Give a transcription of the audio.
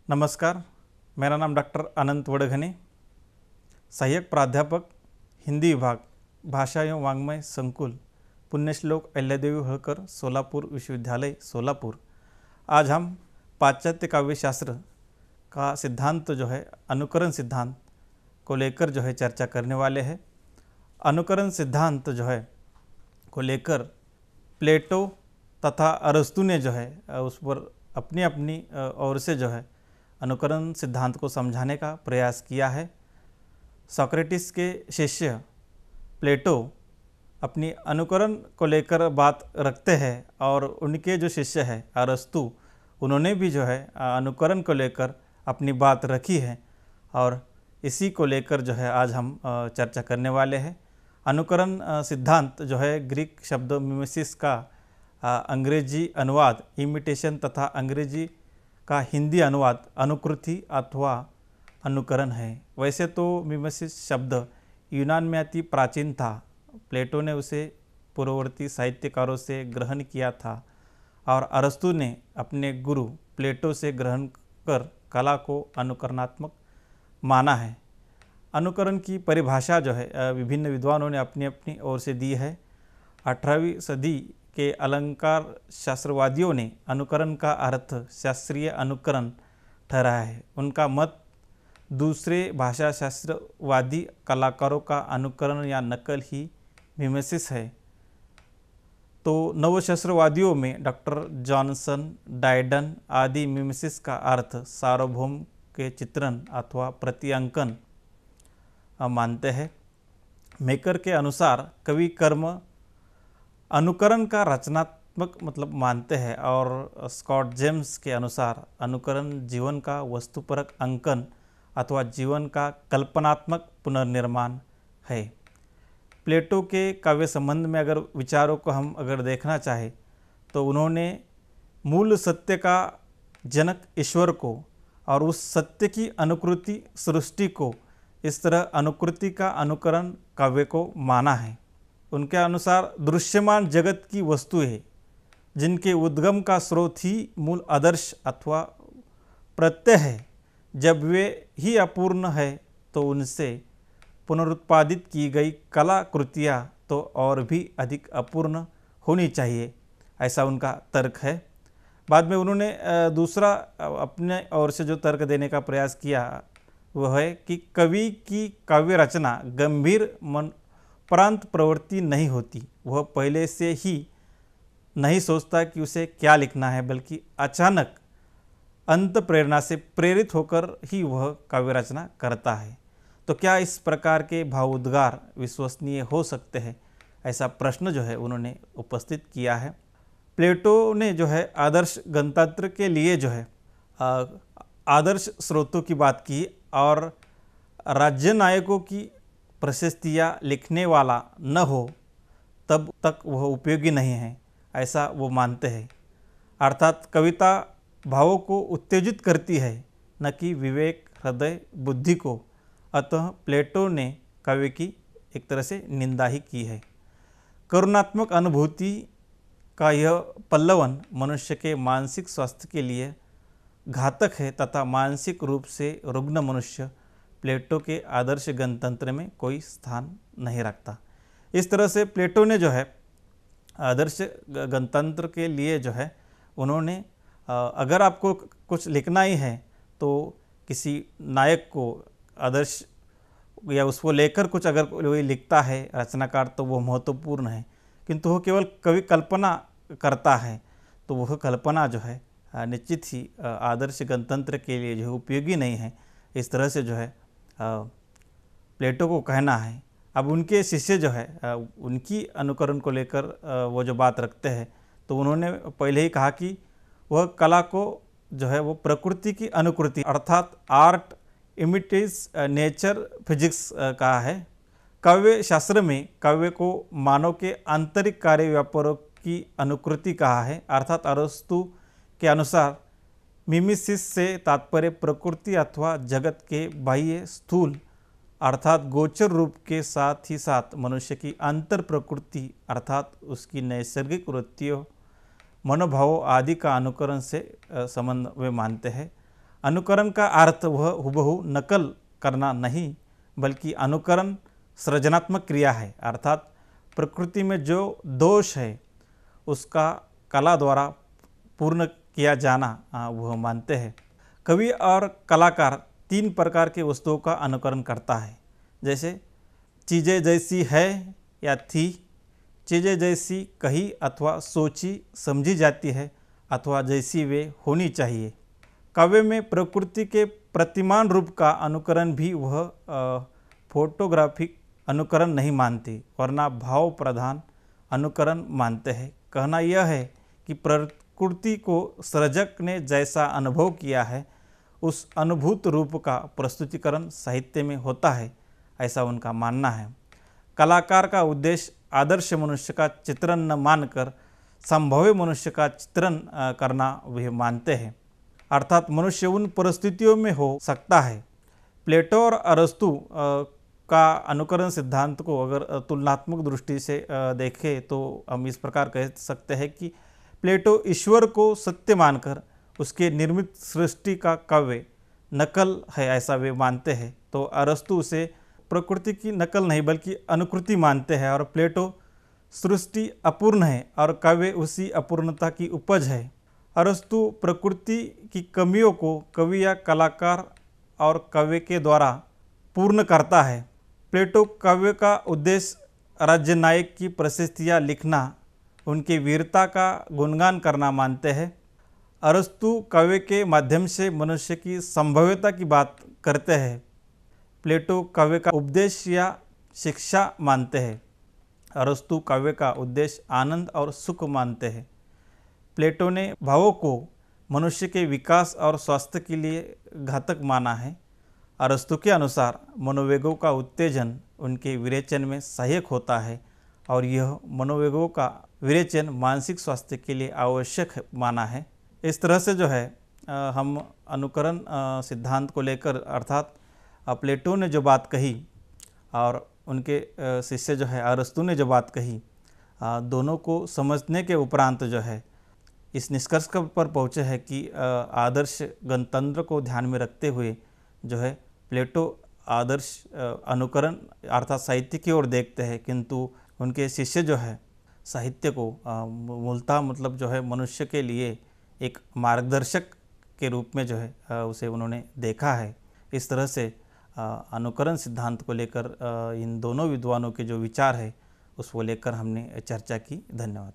नमस्कार, मेरा नाम डॉक्टर अनंत वडघने, सहायक प्राध्यापक हिंदी विभाग, भाषा एवं वाङ्मय संकुल, पुण्यश्लोक अहिल्यादेवी होळकर, सोलापुर विश्वविद्यालय सोलापुर। आज हम पाश्चात्य काव्यशास्त्र का सिद्धांत जो है अनुकरण सिद्धांत को लेकर जो है चर्चा करने वाले हैं। अनुकरण सिद्धांत जो है को लेकर प्लेटो तथा अरस्तु ने जो है उस पर अपनी अपनी ओर से जो है अनुकरण सिद्धांत को समझाने का प्रयास किया है। सोक्रेटिस के शिष्य प्लेटो अपनी अनुकरण को लेकर बात रखते हैं और उनके जो शिष्य है अरस्तु, उन्होंने भी जो है अनुकरण को लेकर अपनी बात रखी है और इसी को लेकर जो है आज हम चर्चा करने वाले हैं। अनुकरण सिद्धांत जो है ग्रीक शब्द मिमेसिस का अंग्रेजी अनुवाद इमिटेशन तथा अंग्रेजी का हिंदी अनुवाद अनुकृति अथवा अनुकरण है। वैसे तो मिमेसिस शब्द यूनान में अति प्राचीन था, प्लेटो ने उसे पूर्ववर्ती साहित्यकारों से ग्रहण किया था और अरस्तु ने अपने गुरु प्लेटो से ग्रहण कर कला को अनुकरणात्मक माना है। अनुकरण की परिभाषा जो है विभिन्न विद्वानों ने अपनी अपनी ओर से दी है। 18वीं सदी के अलंकार शास्त्रवादियों ने अनुकरण का अर्थ शास्त्रीय अनुकरण ठहराया है। उनका मत दूसरे भाषा शास्त्रवादी कलाकारों का अनुकरण या नकल ही मिमेसिस है। तो नवशास्त्रवादियों में डॉक्टर जॉनसन, डायडन आदि मिमेसिस का अर्थ सार्वभौम के चित्रण अथवा प्रतिअंकन मानते हैं। मेकर के अनुसार कवि कर्म अनुकरण का रचनात्मक मतलब मानते हैं और स्कॉट जेम्स के अनुसार अनुकरण जीवन का वस्तुपरक अंकन अथवा जीवन का कल्पनात्मक पुनर्निर्माण है। प्लेटो के काव्य संबंध में अगर विचारों को हम अगर देखना चाहें तो उन्होंने मूल सत्य का जनक ईश्वर को और उस सत्य की अनुकृति सृष्टि को इस तरह अनुकृति का अनुकरण काव्य को माना है। उनके अनुसार दृश्यमान जगत की वस्तुएं जिनके उद्गम का स्रोत ही मूल आदर्श अथवा प्रत्यय है, जब वे ही अपूर्ण है तो उनसे पुनरुत्पादित की गई कला कृतियाँ तो और भी अधिक अपूर्ण होनी चाहिए, ऐसा उनका तर्क है। बाद में उन्होंने दूसरा अपने ओर से जो तर्क देने का प्रयास किया वह है कि कवि की काव्य रचना गंभीर मन प्रांत प्रवृत्ति नहीं होती, वह पहले से ही नहीं सोचता कि उसे क्या लिखना है, बल्कि अचानक अंत प्रेरणा से प्रेरित होकर ही वह काव्य रचना करता है। तो क्या इस प्रकार के भावोद्गार विश्वसनीय हो सकते हैं, ऐसा प्रश्न जो है उन्होंने उपस्थित किया है। प्लेटो ने जो है आदर्श गणतंत्र के लिए जो है आदर्श स्रोतों की बात की और राज्य नायकों की प्रशस्तियाँ लिखने वाला न हो तब तक वह उपयोगी नहीं है, ऐसा वो मानते हैं। अर्थात कविता भावों को उत्तेजित करती है, न कि विवेक, हृदय, बुद्धि को। अतः प्लेटो ने काव्य की एक तरह से निंदा ही की है। करुणात्मक अनुभूति का यह पल्लवन मनुष्य के मानसिक स्वास्थ्य के लिए घातक है तथा मानसिक रूप से रुग्ण मनुष्य प्लेटो के आदर्श गणतंत्र में कोई स्थान नहीं रखता। इस तरह से प्लेटो ने जो है आदर्श गणतंत्र के लिए जो है उन्होंने अगर आपको कुछ लिखना ही है तो किसी नायक को आदर्श या उसको लेकर कुछ अगर कोई लिखता है रचनाकार तो वो महत्वपूर्ण है, किंतु वो केवल कवि कल्पना करता है तो वह कल्पना जो है निश्चित ही आदर्श गणतंत्र के लिए जो उपयोगी नहीं है, इस तरह से जो है प्लेटो को कहना है। अब उनके शिष्य जो है उनकी अनुकरण को लेकर वो जो बात रखते हैं तो उन्होंने पहले ही कहा कि वह कला को जो है वो प्रकृति की अनुकृति अर्थात आर्ट इमिटेट्स नेचर फिजिक्स कहा है। काव्य शास्त्र में काव्य को मानव के आंतरिक कार्य व्यापारों की अनुकृति कहा है। अर्थात अरस्तु के अनुसार मिमेसिस से तात्पर्य प्रकृति अथवा जगत के बाह्य स्थूल अर्थात गोचर रूप के साथ ही साथ मनुष्य की अंतर प्रकृति अर्थात उसकी नैसर्गिक वृत्तियों, मनोभावों आदि का अनुकरण से संबंध वे मानते हैं। अनुकरण का अर्थ वह हुबहू नकल करना नहीं, बल्कि अनुकरण सृजनात्मक क्रिया है, अर्थात प्रकृति में जो दोष है उसका कला द्वारा पूर्ण किया जाना वह मानते हैं। कवि और कलाकार तीन प्रकार के वस्तुओं का अनुकरण करता है, जैसे चीज़ें जैसी है या थी, चीज़ें जैसी कही अथवा सोची समझी जाती है अथवा जैसी वे होनी चाहिए। काव्य में प्रकृति के प्रतिमान रूप का अनुकरण भी वह फोटोग्राफिक अनुकरण नहीं मानती, वरना भाव प्रधान अनुकरण मानते हैं। कहना यह है कि प्रकृति को सृजक ने जैसा अनुभव किया है उस अनुभूत रूप का प्रस्तुतिकरण साहित्य में होता है, ऐसा उनका मानना है। कलाकार का उद्देश्य आदर्श मनुष्य का चित्रण न मानकर संभव्य मनुष्य का चित्रण करना वह मानते हैं, अर्थात मनुष्य उन परिस्थितियों में हो सकता है। प्लेटो और अरस्तु का अनुकरण सिद्धांत को अगर तुलनात्मक दृष्टि से देखें तो हम इस प्रकार कह सकते हैं कि प्लेटो ईश्वर को सत्य मानकर उसके निर्मित सृष्टि का काव्य नकल है, ऐसा वे मानते हैं। तो अरस्तु उसे प्रकृति की नकल नहीं बल्कि अनुकृति मानते हैं, और प्लेटो सृष्टि अपूर्ण है और काव्य उसी अपूर्णता की उपज है। अरस्तु प्रकृति की कमियों को कवि या कलाकार और काव्य के द्वारा पूर्ण करता है। प्लेटो काव्य का उद्देश्य राज्य नायक की प्रशस्तियाँ लिखना, उनकी वीरता का गुणगान करना मानते हैं। अरस्तु काव्य के माध्यम से मनुष्य की संभव्यता की बात करते हैं। प्लेटो काव्य का उपदेश या शिक्षा मानते हैं। अरस्तु काव्य का उद्देश्य आनंद और सुख मानते हैं। प्लेटो ने भावों को मनुष्य के विकास और स्वास्थ्य के लिए घातक माना है। अरस्तु के अनुसार मनोवेगों का उत्तेजन उनके विरेचन में सहायक होता है और यह मनोवेगों का विरेचन मानसिक स्वास्थ्य के लिए आवश्यक माना है। इस तरह से जो है हम अनुकरण सिद्धांत को लेकर, अर्थात प्लेटो ने जो बात कही और उनके शिष्य जो है अरस्तु ने जो बात कही, दोनों को समझने के उपरांत जो है इस निष्कर्ष पर पहुँचे हैं कि आदर्श गणतंत्र को ध्यान में रखते हुए जो है प्लेटो आदर्श अनुकरण अर्थात साहित्य की ओर देखते हैं, किंतु उनके शिष्य जो है साहित्य को मूलतः मतलब जो है मनुष्य के लिए एक मार्गदर्शक के रूप में जो है उसे उन्होंने देखा है। इस तरह से अनुकरण सिद्धांत को लेकर इन दोनों विद्वानों के जो विचार है उसको लेकर हमने चर्चा की। धन्यवाद।